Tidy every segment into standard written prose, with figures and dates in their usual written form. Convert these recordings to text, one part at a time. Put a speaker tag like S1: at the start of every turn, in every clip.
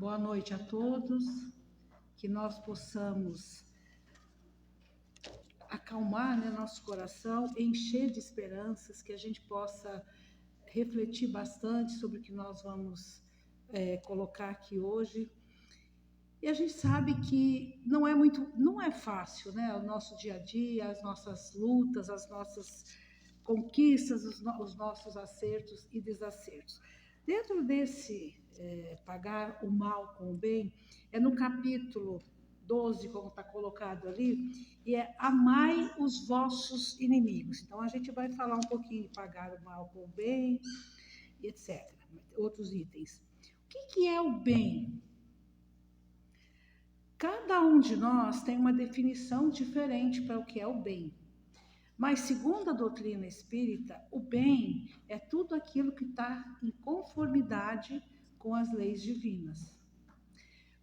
S1: Boa noite a todos, que nós possamos acalmar, né, nosso coração, encher de esperanças, que a gente possa refletir bastante sobre o que nós vamos colocar aqui hoje. E a gente sabe que não é fácil, né, o nosso dia a dia, as nossas lutas, as nossas conquistas, os nossos acertos e desacertos. Dentro desse pagar o mal com o bem, é no capítulo 12, como está colocado ali, e é amai os vossos inimigos. Então, a gente vai falar um pouquinho de pagar o mal com o bem, etc. Outros itens. O que é o bem? Cada um de nós tem uma definição diferente para o que é o bem. Mas, segundo a doutrina espírita, o bem é tudo aquilo que está em conformidade com as leis divinas.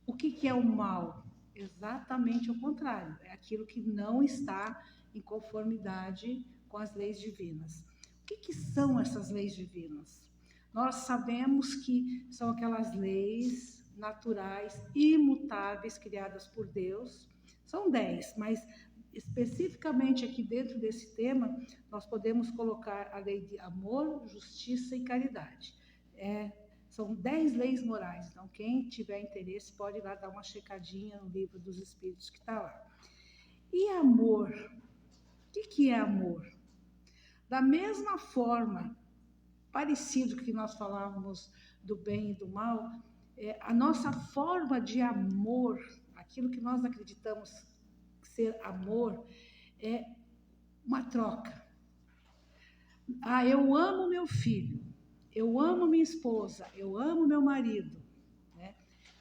S1: O que é o mal? Exatamente o contrário, é aquilo que não está em conformidade com as leis divinas. O que são essas leis divinas? Nós sabemos que são aquelas leis naturais, imutáveis, criadas por Deus. São 10, mas especificamente aqui dentro desse tema, nós podemos colocar a lei de amor, justiça e caridade. São 10 leis morais, então quem tiver interesse pode ir lá dar uma checadinha no livro dos Espíritos que está lá. E amor? O que é amor? Da mesma forma, parecido que nós falávamos do bem e do mal, a nossa forma de amor, aquilo que nós acreditamos ser amor, é uma troca. Eu amo meu filho, eu amo minha esposa, eu amo meu marido, né?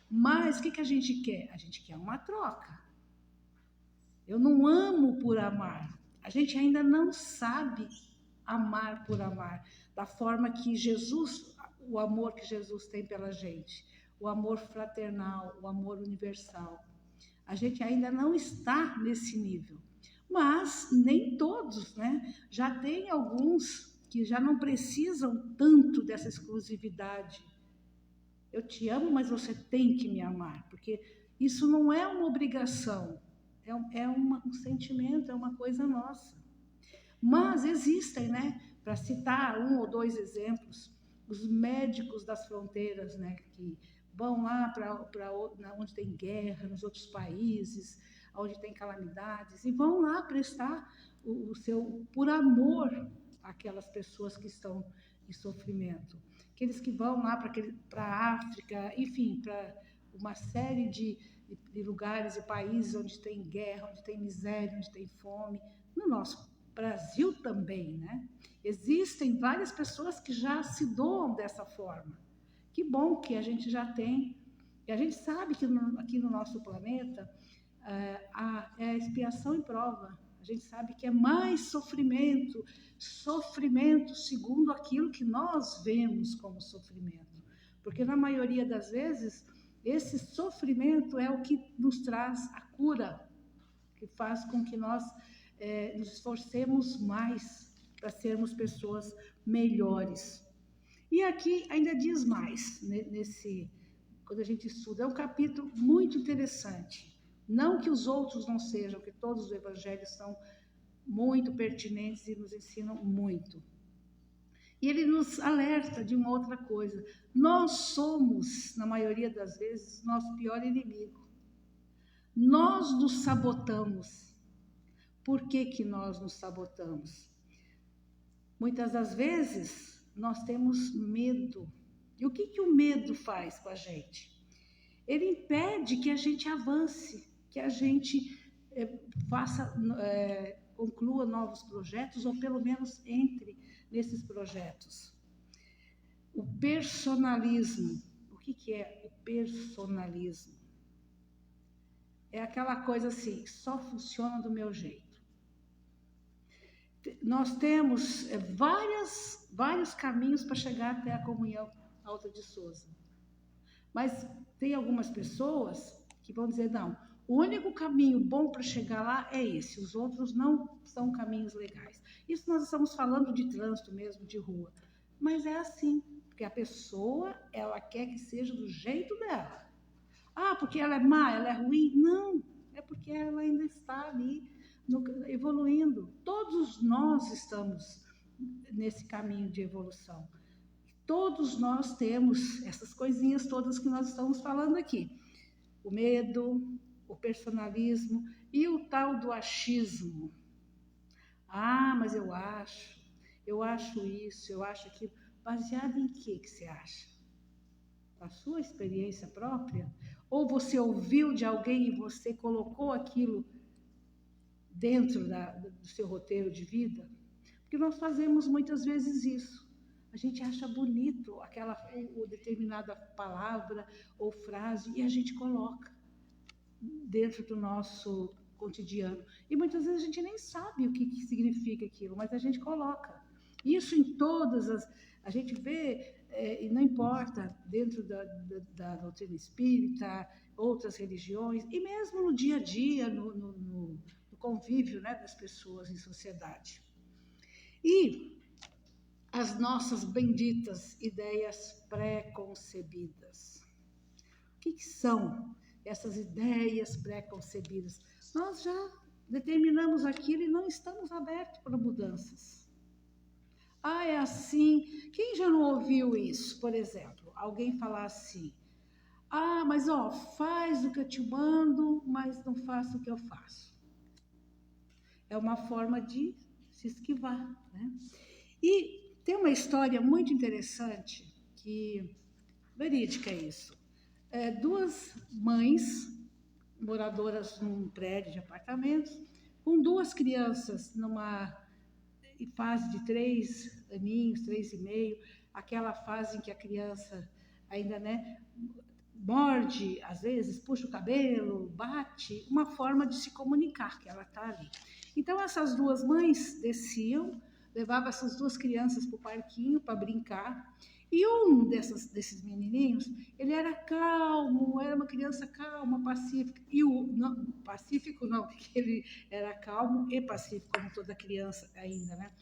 S1: Mas o que a gente quer? A gente quer uma troca. Eu não amo por amar. A gente ainda não sabe amar por amar, da forma que Jesus, o amor que Jesus tem pela gente, o amor fraternal, o amor universal. A gente ainda não está nesse nível. Mas nem todos, né? Já tem alguns que já não precisam tanto dessa exclusividade. Eu te amo, mas você tem que me amar, porque isso não é uma obrigação, é um sentimento, é uma coisa nossa. Mas existem, né? Para citar um ou dois exemplos, os médicos das fronteiras, né? Que vão lá para onde tem guerra, nos outros países, onde tem calamidades, e vão lá prestar o seu, por amor, àquelas pessoas que estão em sofrimento. Aqueles que vão lá para a África, enfim, para uma série de lugares e países onde tem guerra, onde tem miséria, onde tem fome. No nosso Brasil também, né? Existem várias pessoas que já se doam dessa forma. Que bom que a gente já tem. E a gente sabe que aqui no nosso planeta é a expiação e prova. A gente sabe que é mais sofrimento segundo aquilo que nós vemos como sofrimento. Porque na maioria das vezes, esse sofrimento é o que nos traz a cura, que faz com que nós nos esforcemos mais para sermos pessoas melhores. E aqui ainda diz mais, quando a gente estuda, é um capítulo muito interessante. Não que os outros não sejam, que todos os evangelhos são muito pertinentes e nos ensinam muito. E ele nos alerta de uma outra coisa. Nós somos, na maioria das vezes, nosso pior inimigo. Nós nos sabotamos. Por que nós nos sabotamos? Muitas das vezes, nós temos medo. E o que o medo faz com a gente? Ele impede que a gente avance, que a gente conclua novos projetos, ou pelo menos entre nesses projetos. O personalismo. O que é o personalismo? É aquela coisa assim, só funciona do meu jeito. Nós temos vários caminhos para chegar até a comunhão Alta de Souza. Mas tem algumas pessoas que vão dizer, não, o único caminho bom para chegar lá é esse, os outros não são caminhos legais. Isso nós estamos falando de trânsito mesmo, de rua. Mas é assim, porque a pessoa, ela quer que seja do jeito dela. Ah, porque ela é má, ela é ruim? Não, é porque ela ainda está ali evoluindo. Todos nós estamos nesse caminho de evolução. Todos nós temos essas coisinhas todas que nós estamos falando aqui. O medo, o personalismo e o tal do achismo. Ah, mas eu acho isso, eu acho aquilo. Baseado em que você acha? A sua experiência própria? Ou você ouviu de alguém e você colocou aquilo dentro do seu roteiro de vida? Porque nós fazemos muitas vezes isso. A gente acha bonito aquela ou determinada palavra ou frase e a gente coloca dentro do nosso cotidiano. E muitas vezes a gente nem sabe o que significa aquilo, mas a gente coloca. Isso em todas as... A gente vê, e não importa, dentro da doutrina espírita, outras religiões, e mesmo no dia a dia, no convívio, né, das pessoas em sociedade. E as nossas benditas ideias pré-concebidas. O que são essas ideias pré-concebidas? Nós já determinamos aquilo e não estamos abertos para mudanças. Ah, é assim. Quem já não ouviu isso, por exemplo? Alguém falar assim: ah, mas ó, faz o que eu te mando, mas não faça o que eu faço. É uma forma de se esquivar, né? E tem uma história muito interessante, verídica isso. Duas mães, moradoras num prédio de apartamentos, com duas crianças numa fase de 3 aninhos, 3,5, aquela fase em que a criança ainda, né, morde, às vezes, puxa o cabelo, bate, uma forma de se comunicar, que ela está ali. Então, essas duas mães desciam, levavam essas duas crianças para o parquinho para brincar, e um desses menininhos, ele era calmo, era uma criança calma, pacífica, e pacífico não, porque ele era calmo e pacífico, como toda criança ainda, né?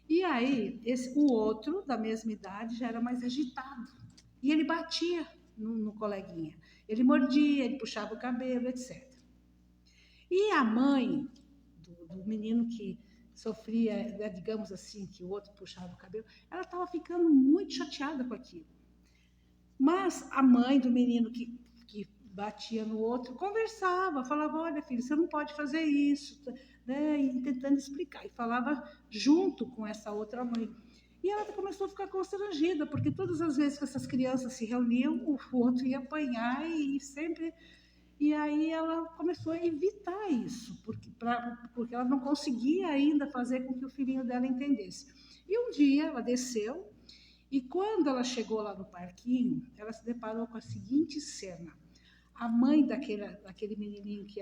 S1: E aí, o outro, da mesma idade, já era mais agitado, e ele batia no coleguinha. Ele mordia, ele puxava o cabelo, etc. E a mãe do menino que sofria, né, digamos assim, que o outro puxava o cabelo, ela estava ficando muito chateada com aquilo. Mas a mãe do menino que batia no outro conversava, falava: olha, filho, você não pode fazer isso, né? E tentando explicar. E falava junto com essa outra mãe. E ela começou a ficar constrangida, porque todas as vezes que essas crianças se reuniam, o outro ia apanhar e sempre... E aí ela começou a evitar isso, porque ela não conseguia ainda fazer com que o filhinho dela entendesse. E um dia ela desceu, e quando ela chegou lá no parquinho, ela se deparou com a seguinte cena. A mãe daquele menininho que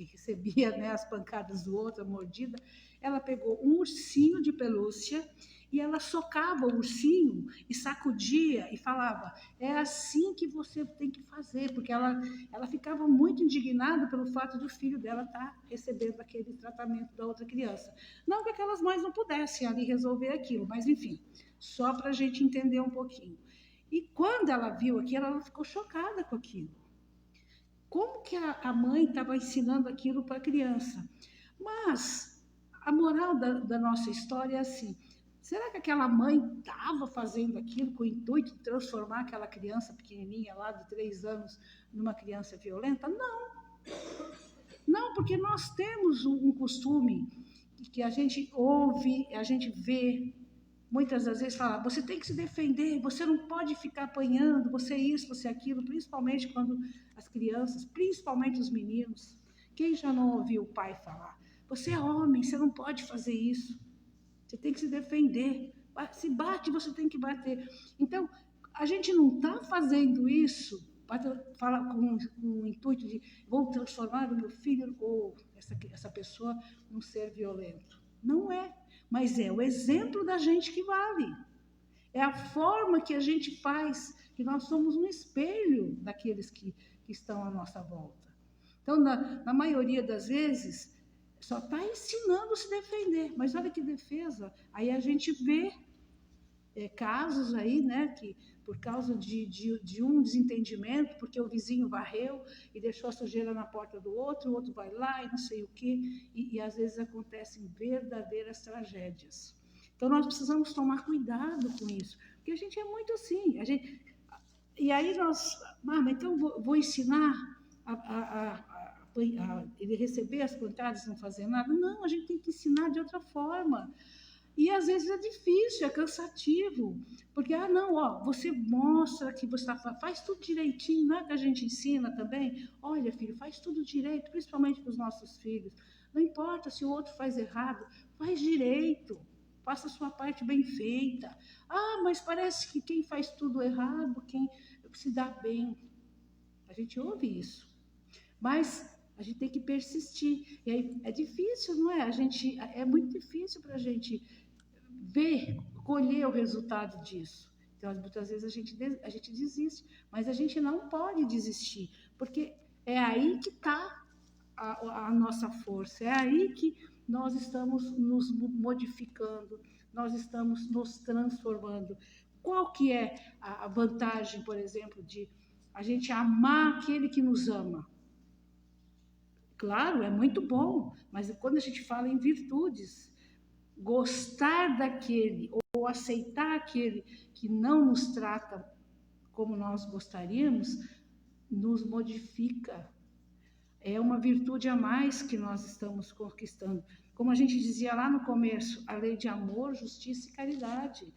S1: recebia, né, as pancadas do outro, a mordida, ela pegou um ursinho de pelúcia e ela socava o ursinho e sacudia e falava: é assim que você tem que fazer, porque ela ficava muito indignada pelo fato do filho dela estar recebendo aquele tratamento da outra criança. Não que aquelas mães não pudessem ali resolver aquilo, mas enfim, só para a gente entender um pouquinho. E quando ela viu aquilo, ela ficou chocada com aquilo. Como que a mãe estava ensinando aquilo para a criança? Mas a moral da nossa história é assim: será que aquela mãe estava fazendo aquilo com o intuito de transformar aquela criança pequenininha lá de 3 anos numa criança violenta? Não. Não, porque nós temos um costume que a gente ouve, a gente vê, muitas das vezes fala: você tem que se defender, você não pode ficar apanhando, você isso, você aquilo, principalmente quando as crianças, principalmente os meninos. Quem já não ouviu o pai falar: você é homem, você não pode fazer isso, você tem que se defender, se bate, você tem que bater. Então, a gente não está fazendo isso para falar com o intuito de vou transformar o meu filho ou essa pessoa num ser violento. Não é, mas é o exemplo da gente que vale. É a forma que a gente faz, que nós somos um espelho daqueles que estão à nossa volta. Então, na maioria das vezes, só está ensinando a se defender. Mas olha que defesa. Aí a gente vê casos aí, né, que por causa de um desentendimento, porque o vizinho varreu e deixou a sujeira na porta do outro, o outro vai lá e não sei o quê, e às vezes acontecem verdadeiras tragédias. Então, nós precisamos tomar cuidado com isso, porque a gente é muito assim, e aí mas então vou ensinar ele receber as pancadas e não fazer nada? Não, a gente tem que ensinar de outra forma. E às vezes é difícil, é cansativo, porque, não, você mostra que você faz tudo direitinho, não é que a gente ensina também? Olha, filho, faz tudo direito, principalmente para os nossos filhos. Não importa se o outro faz errado, faz direito, faça a sua parte bem feita. Mas parece que quem faz tudo errado, quem se dá bem. A gente ouve isso, mas a gente tem que persistir. E aí é difícil, não é? É muito difícil para a gente colher o resultado disso. Então, muitas vezes a gente desiste, mas a gente não pode desistir, porque é aí que está a nossa força, é aí que nós estamos nos modificando, nós estamos nos transformando. Qual que é a vantagem, por exemplo, de a gente amar aquele que nos ama? Claro, é muito bom, mas quando a gente fala em virtudes, gostar daquele ou aceitar aquele que não nos trata como nós gostaríamos, nos modifica. É uma virtude a mais que nós estamos conquistando. Como a gente dizia lá no começo, a lei de amor, justiça e caridade.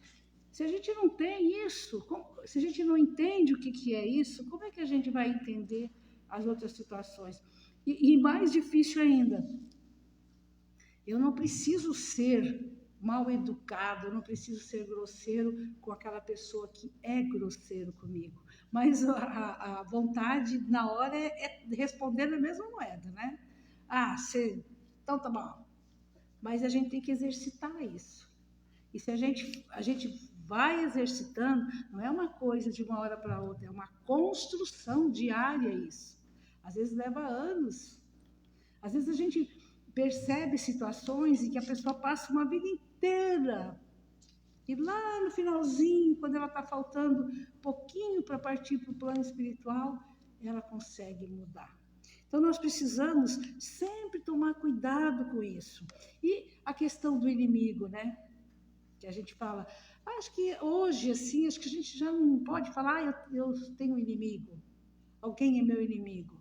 S1: Se a gente não tem isso, se a gente não entende o que é isso, como é que a gente vai entender as outras situações? E mais difícil ainda, eu não preciso ser mal educado, eu não preciso ser grosseiro com aquela pessoa que é grosseiro comigo. Mas a vontade, na hora, é responder na mesma moeda, né? Então tá bom. Mas a gente tem que exercitar isso. E se a gente vai exercitando, não é uma coisa de uma hora para outra, é uma construção diária isso. Às vezes leva anos. Às vezes a gente percebe situações em que a pessoa passa uma vida inteira e lá no finalzinho, quando ela está faltando pouquinho para partir para o plano espiritual, ela consegue mudar. Então, nós precisamos sempre tomar cuidado com isso. E a questão do inimigo, né? Que a gente fala, acho que hoje, assim, acho que a gente já não pode falar, eu tenho um inimigo, alguém é meu inimigo.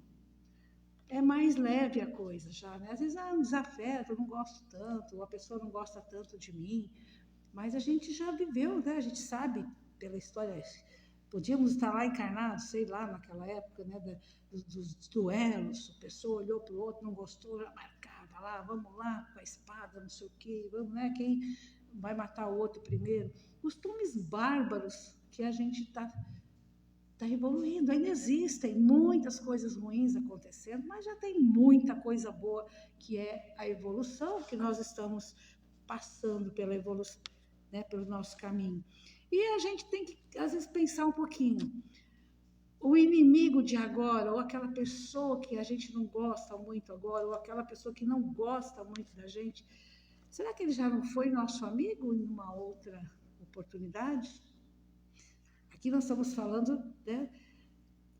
S1: É mais leve a coisa já, né? Às vezes, um desafeto, eu não gosto tanto, ou a pessoa não gosta tanto de mim, mas a gente já viveu, né? A gente sabe pela história, podíamos estar lá encarnados, sei lá, naquela época, né? Dos duelos, a pessoa olhou para o outro, não gostou, já marcava lá, vamos lá, com a espada, não sei o quê, vamos, né? Quem vai matar o outro primeiro? Costumes bárbaros que a gente está evoluindo, ainda existem muitas coisas ruins acontecendo, mas já tem muita coisa boa que é a evolução, que nós estamos passando pela evolução, né, pelo nosso caminho. E a gente tem que, às vezes, pensar um pouquinho. O inimigo de agora, ou aquela pessoa que a gente não gosta muito agora, ou aquela pessoa que não gosta muito da gente, será que ele já não foi nosso amigo em uma outra oportunidade? Aqui nós estamos falando, né,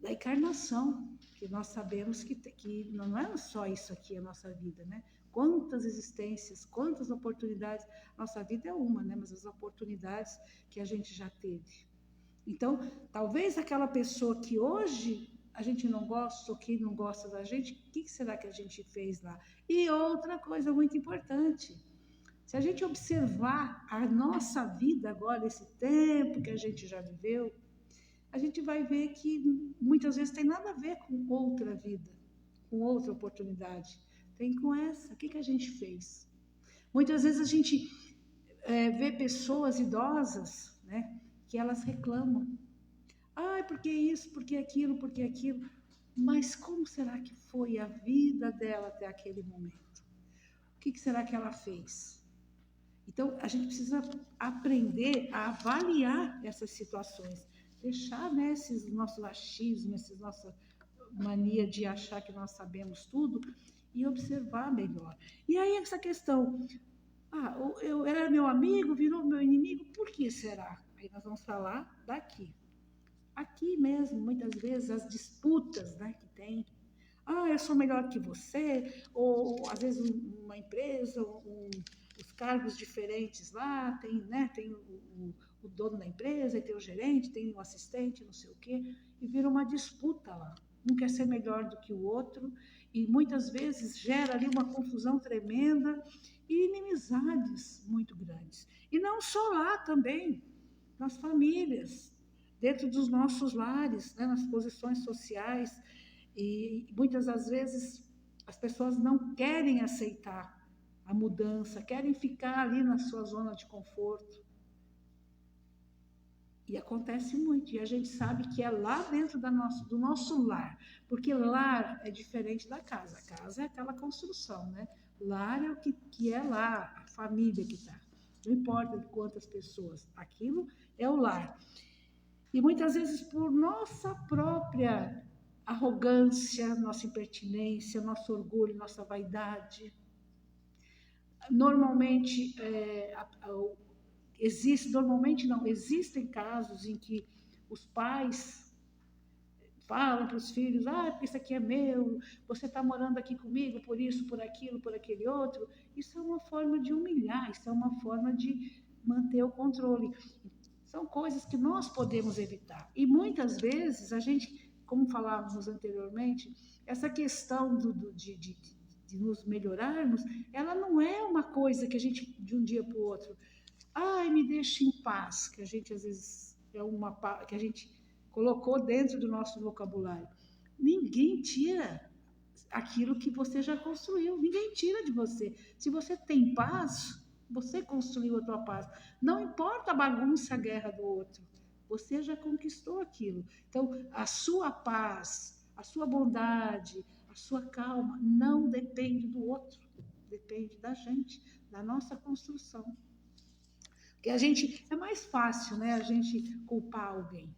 S1: da encarnação, que nós sabemos que não é só isso aqui a nossa vida, né? Quantas existências, quantas oportunidades, nossa vida é uma, né? Mas as oportunidades que a gente já teve. Então, talvez aquela pessoa que hoje a gente não gosta, ou que não gosta da gente, o que será que a gente fez lá? E outra coisa muito importante, se a gente observar a nossa vida agora, esse tempo que a gente já viveu, a gente vai ver que muitas vezes tem nada a ver com outra vida, com outra oportunidade. Tem com essa. O que a gente fez? Muitas vezes a gente vê pessoas idosas, né, que elas reclamam. Porque isso, porque aquilo, porque aquilo. Mas como será que foi a vida dela até aquele momento? O que será que ela fez? Então, a gente precisa aprender a avaliar essas situações. Deixar, né, esses nossos achismos, essa nossa mania de achar que nós sabemos tudo e observar melhor. E aí essa questão, eu era meu amigo, virou meu inimigo, por que será? Aí nós vamos falar daqui. Aqui mesmo, muitas vezes, as disputas, né, que tem. Ah, eu sou melhor que você, ou às vezes uma empresa, os cargos diferentes lá, tem, né, tem o dono da empresa, e tem o gerente, tem o assistente, não sei o quê, e vira uma disputa lá. Um quer ser melhor do que o outro, e muitas vezes gera ali uma confusão tremenda e inimizades muito grandes. E não só lá também, nas famílias, dentro dos nossos lares, né, nas posições sociais, e muitas das vezes as pessoas não querem aceitar a mudança, querem ficar ali na sua zona de conforto. E acontece muito, e a gente sabe que é lá dentro do nosso lar, porque lar é diferente da casa. A casa é aquela construção, né? Lar é o que é lá, a família que está. Não importa de quantas pessoas, aquilo é o lar. E muitas vezes por nossa própria arrogância, nossa impertinência, nosso orgulho, nossa vaidade, normalmente normalmente não, existem casos em que os pais falam para os filhos, porque isso aqui é meu, você está morando aqui comigo por isso, por aquilo, por aquele outro. Isso é uma forma de humilhar, isso é uma forma de manter o controle. São coisas que nós podemos evitar. E muitas vezes a gente, como falávamos anteriormente, essa questão de nos melhorarmos, ela não é uma coisa que a gente, de um dia para o outro, ai, me deixa em paz, que a gente às vezes que a gente colocou dentro do nosso vocabulário. Ninguém tira aquilo que você já construiu, ninguém tira de você. Se você tem paz, você construiu a tua paz. Não importa a bagunça, a guerra do outro, você já conquistou aquilo. Então, a sua paz, a sua bondade, a sua calma não depende do outro, depende da gente, da nossa construção. Porque é mais fácil, né, a gente culpar alguém.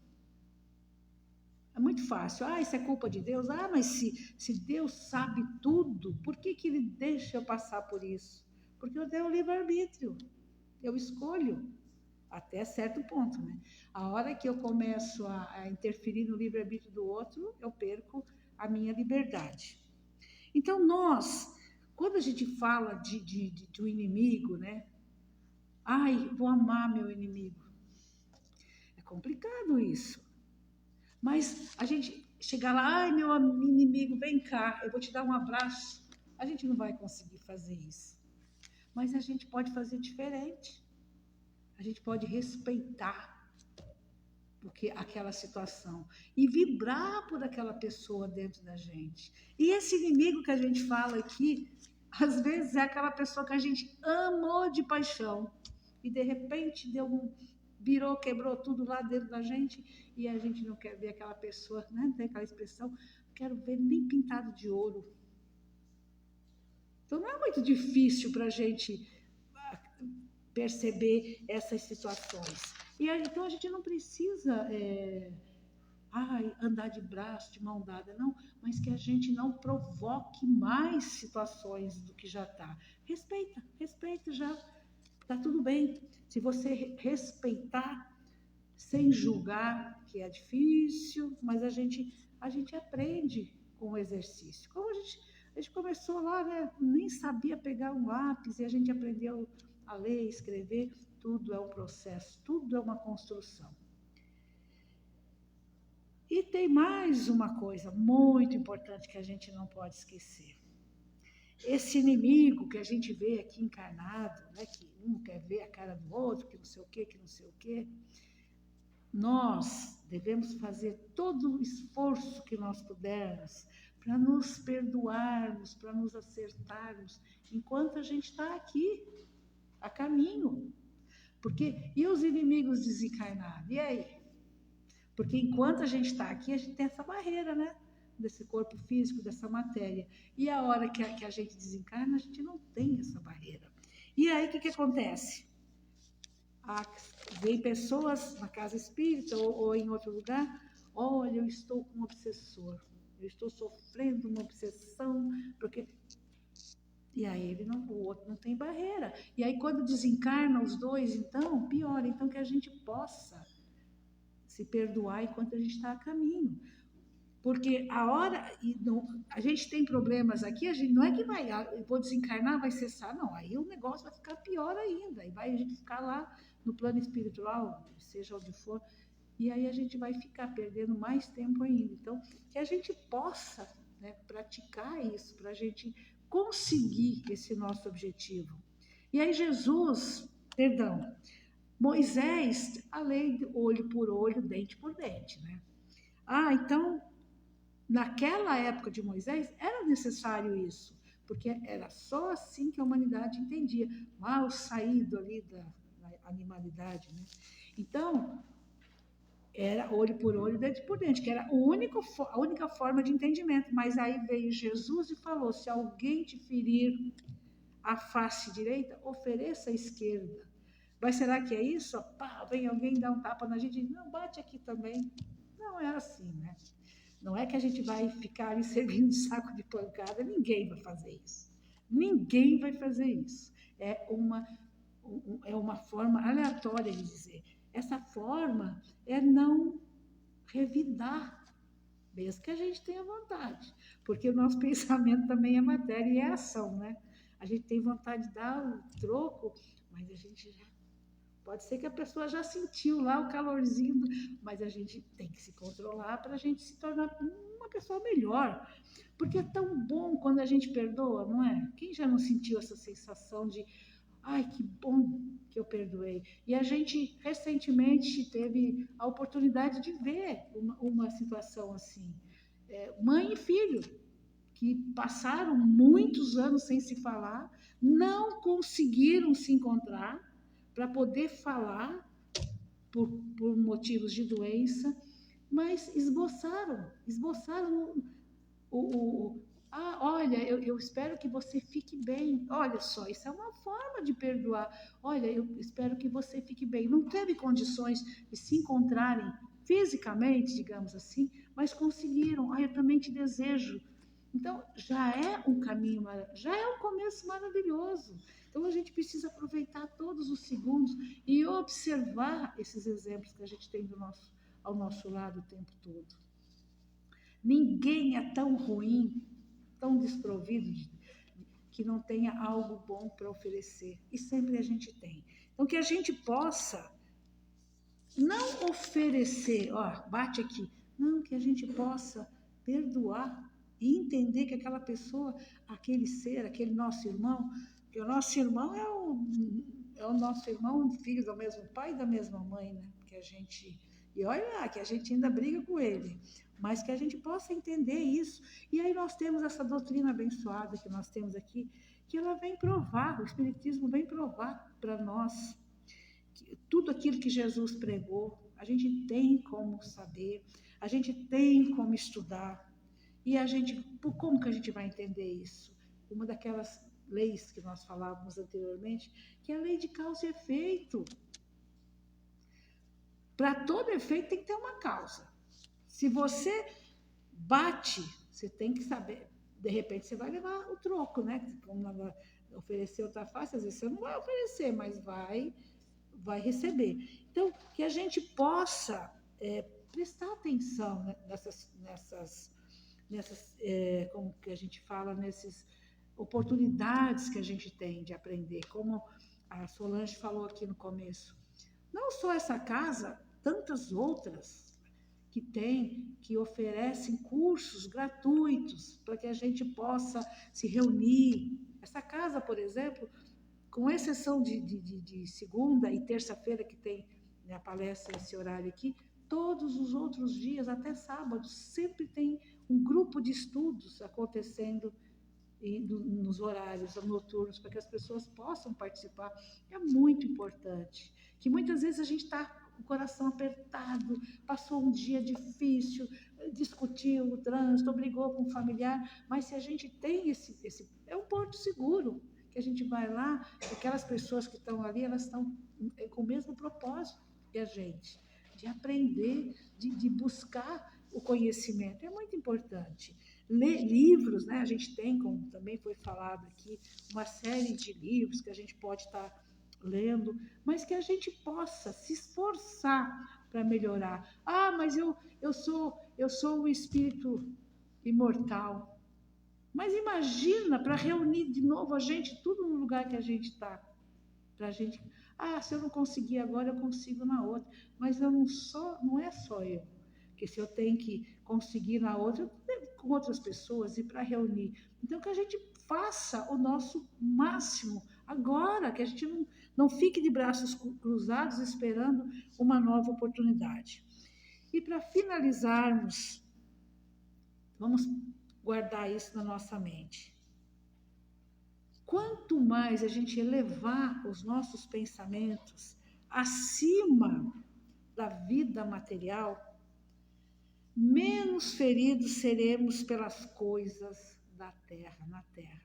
S1: É muito fácil. Isso é culpa de Deus. Mas se Deus sabe tudo, por que Ele deixa eu passar por isso? Porque eu tenho o livre-arbítrio. Eu escolho até certo ponto, né? A hora que eu começo a interferir no livre-arbítrio do outro, eu perco a minha liberdade. Então, quando a gente fala de um inimigo, né? Vou amar meu inimigo. É complicado isso. Mas a gente chegar lá, meu inimigo, vem cá, eu vou te dar um abraço. A gente não vai conseguir fazer isso. Mas a gente pode fazer diferente. A gente pode respeitar porque aquela situação e vibrar por aquela pessoa dentro da gente. E esse inimigo que a gente fala aqui, às vezes é aquela pessoa que a gente amou de paixão e de repente virou, quebrou tudo lá dentro da gente e a gente não quer ver aquela pessoa, né? Tem aquela expressão, não quero ver nem pintado de ouro. Então não é muito difícil para a gente perceber essas situações. Então a gente não precisa andar de braço, de mão dada, não, mas que a gente não provoque mais situações do que já está. Respeita já, está tudo bem. Se você respeitar, sem julgar, que é difícil, mas a gente aprende com o exercício. Como a gente começou lá, né? Nem sabia pegar um lápis e a gente aprendeu a ler, escrever, tudo é um processo, tudo é uma construção. E tem mais uma coisa muito importante que a gente não pode esquecer. Esse inimigo que a gente vê aqui encarnado, né, que um quer ver a cara do outro, que não sei o quê, que não sei o quê, nós devemos fazer todo o esforço que nós pudermos para nos perdoarmos, para nos acertarmos, enquanto a gente está aqui, a caminho. Porque, e os inimigos desencarnados? E aí? Porque enquanto a gente está aqui, a gente tem essa barreira, né? Desse corpo físico, dessa matéria. E a hora que a gente desencarna, a gente não tem essa barreira. E aí, o que acontece? Vem pessoas na casa espírita ou em outro lugar, olha, eu estou com um obsessor, eu estou sofrendo uma obsessão, porque... E aí o outro não tem barreira. E aí quando desencarna os dois, então, pior, então que a gente possa se perdoar enquanto a gente está a caminho. Porque a gente tem problemas aqui, a gente não é que vai, eu vou desencarnar, vai cessar, não. Aí o negócio vai ficar pior ainda, e vai a gente ficar lá no plano espiritual, seja onde for, e aí a gente vai ficar perdendo mais tempo ainda. Então, que a gente possa, né, praticar isso, para a gente conseguir esse nosso objetivo. E aí Moisés, a lei de olho por olho, dente por dente, né? Então, naquela época de Moisés, era necessário isso, porque era só assim que a humanidade entendia, mal saído ali da animalidade, né? Então, era olho por olho, dente por dente, que era a única forma de entendimento. Mas aí veio Jesus e falou: se alguém te ferir a face direita, ofereça a esquerda. Mas será que é isso? Pá, vem alguém dar um tapa na gente, não, bate aqui também. Não é assim, né? Não é que a gente vai ficar ali servindo um saco de pancada, ninguém vai fazer isso. Ninguém vai fazer isso. É uma forma aleatória de dizer. Essa forma é não revidar, mesmo que a gente tenha vontade, porque o nosso pensamento também é matéria e é ação, né? A gente tem vontade de dar o troco, mas a gente já... Pode ser que a pessoa já sentiu lá o calorzinho, mas a gente tem que se controlar para a gente se tornar uma pessoa melhor. Porque é tão bom quando a gente perdoa, não é? Quem já não sentiu essa sensação de, ai, que bom que eu perdoei? E a gente recentemente teve a oportunidade de ver uma situação assim. Mãe e filho, que passaram muitos anos sem se falar, não conseguiram se encontrar para poder falar por motivos de doença, mas esboçaram olha, eu espero que você fique bem. Olha só, isso é uma forma de perdoar. Olha, eu espero que você fique bem. Não teve condições de se encontrarem fisicamente, digamos assim, mas conseguiram. Eu também te desejo. Então, já é um caminho, já é um começo maravilhoso. Então, a gente precisa aproveitar todos os segundos e observar esses exemplos que a gente tem ao nosso lado o tempo todo. Ninguém é tão ruim, tão desprovido, que não tenha algo bom para oferecer. E sempre a gente tem. Então, que a gente possa não oferecer, bate aqui, não, que a gente possa perdoar e entender que aquela pessoa, aquele ser, aquele nosso irmão, que o nosso irmão é o nosso irmão, filho do mesmo pai e da mesma mãe, né? E olha lá, que a gente ainda briga com ele, mas que a gente possa entender isso. E aí nós temos essa doutrina abençoada que nós temos aqui, que ela vem provar, o Espiritismo vem provar para nós tudo aquilo que Jesus pregou. A gente tem como saber, a gente tem como estudar. E como que a gente vai entender isso? Uma daquelas leis que nós falávamos anteriormente, que é a lei de causa e efeito. Para todo efeito tem que ter uma causa. Se você bate, você tem que saber, de repente você vai levar o troco, né? Como ela ofereceu outra face, às vezes você não vai oferecer, mas vai receber. Então, que a gente possa prestar atenção, né, como que a gente fala, nessas oportunidades que a gente tem de aprender, como a Solange falou aqui no começo. Não só essa casa, tantas outras que oferecem cursos gratuitos para que a gente possa se reunir. Essa casa, por exemplo, com exceção de segunda e terça-feira, que tem a palestra esse horário aqui, todos os outros dias, até sábado, sempre tem um grupo de estudos acontecendo nos horários noturnos, para que as pessoas possam participar. É muito importante, que muitas vezes a gente está com o coração apertado, passou um dia difícil, discutiu o trânsito, brigou com o familiar, mas se a gente tem é um porto seguro, que a gente vai lá, aquelas pessoas que estão ali, elas estão com o mesmo propósito que a gente, de aprender, de buscar o conhecimento. É muito importante. Ler livros, né? A gente tem, como também foi falado aqui, uma série de livros que a gente pode estar lendo, mas que a gente possa se esforçar para melhorar. Ah, mas eu sou um espírito imortal. Mas imagina para reunir de novo a gente, tudo no lugar que a gente está. Para a gente, se eu não conseguir agora, eu consigo na outra. Mas não é só eu. Porque se eu tenho que conseguir na outra, eu tenho com outras pessoas e para reunir. Então, que a gente faça o nosso máximo agora, que a gente não fique de braços cruzados esperando uma nova oportunidade. E para finalizarmos, vamos guardar isso na nossa mente. Quanto mais a gente elevar os nossos pensamentos acima da vida material, menos feridos seremos pelas coisas da terra, na terra.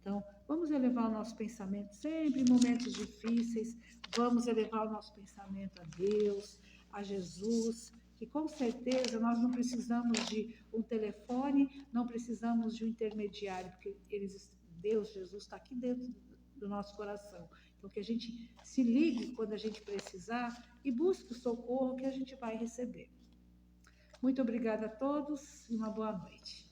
S1: Então, vamos elevar o nosso pensamento sempre em momentos difíceis, vamos elevar o nosso pensamento a Deus, a Jesus, que com certeza nós não precisamos de um telefone, não precisamos de um intermediário, porque Deus, Jesus está aqui dentro do nosso coração. Então, que a gente se ligue quando a gente precisar e busque o socorro que a gente vai receber. Muito obrigada a todos e uma boa noite.